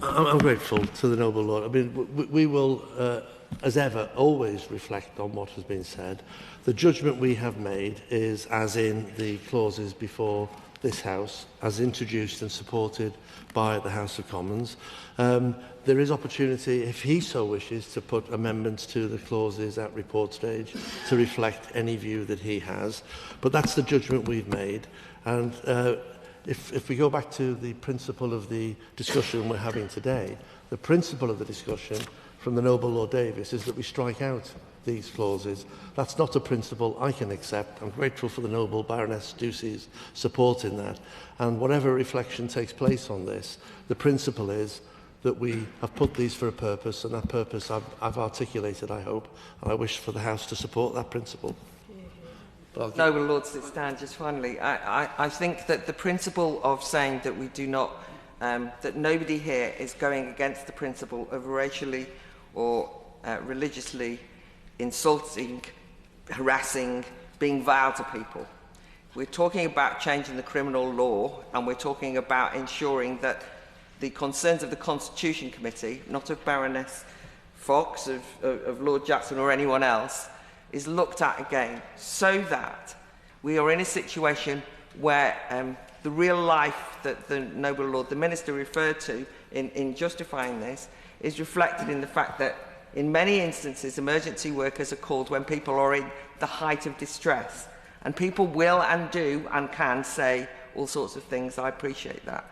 I'm grateful to the noble Lord. I mean, we will, as ever, always reflect on what has been said. The judgment we have made is, as in the clauses before this House, as introduced and supported by the House of Commons. There is opportunity, if he so wishes, to put amendments to the clauses at report stage to reflect any view that he has. But that's the judgment we've made. And if we go back to the principle of the discussion we're having today, the principle of the discussion from the noble Lord Davies is that we strike out these clauses. That's not a principle I can accept. I'm grateful for the noble Baroness Ducey's support in that. And whatever reflection takes place on this, the principle is that we have put these for a purpose, and that purpose I've articulated, I hope, and I wish for the House to support that principle. Noble Lord, sit down. Just finally, I think that the principle of saying that we do not, that nobody here is going against the principle of racially or religiously insulting, harassing, being vile to people. We're talking about changing the criminal law, and we're talking about ensuring that the concerns of the Constitution Committee, not of Baroness Fox, of Lord Jackson or anyone else, is looked at again, so that we are in a situation where the real life that the noble Lord, the Minister, referred to in justifying this is reflected in the fact that in many instances emergency workers are called when people are in the height of distress, and people will and do and can say all sorts of things. I appreciate that.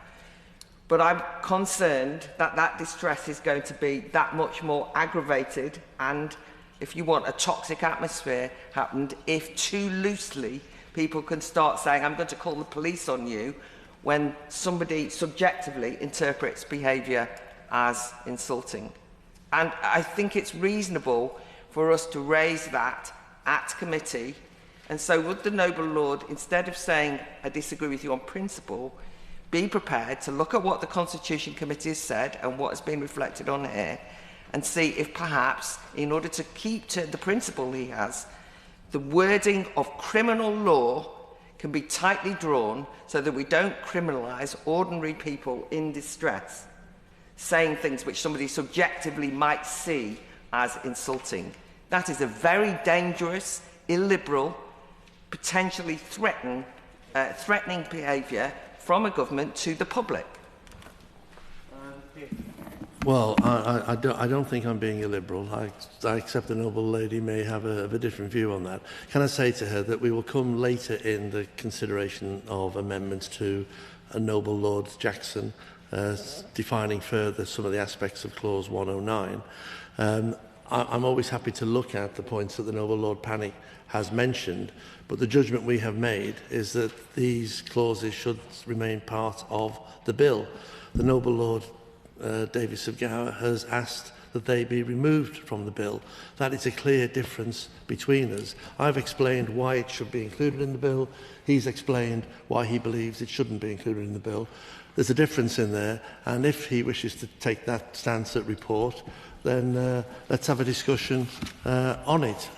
But I'm concerned that that distress is going to be that much more aggravated and, if you want, a toxic atmosphere happened if too loosely people can start saying, I'm going to call the police on you, when somebody subjectively interprets behaviour as insulting. And I think it's reasonable for us to raise that at committee. And so would the noble Lord, instead of saying, I disagree with you on principle, be prepared to look at what the Constitution Committee has said and what has been reflected on here, and see if perhaps, in order to keep to the principle he has, the wording of criminal law can be tightly drawn so that we don't criminalise ordinary people in distress, saying things which somebody subjectively might see as insulting. That is a very dangerous, illiberal, potentially threatening behaviour from a government to the public. Well, I don't think I'm being illiberal. I accept the noble lady may have a different view on that. Can I say to her that we will come later in the consideration of amendments to a noble Lord Jackson, defining further some of the aspects of Clause 109. I'm always happy to look at the points that the noble Lord Panic has mentioned, but the judgment we have made is that these clauses should remain part of the bill. The noble Lord Davies of Gower has asked that they be removed from the bill. That is a clear difference between us. I've explained why it should be included in the bill. He's explained why he believes it shouldn't be included in the bill. There's a difference in there, and if he wishes to take that stance at report, then let's have a discussion on it.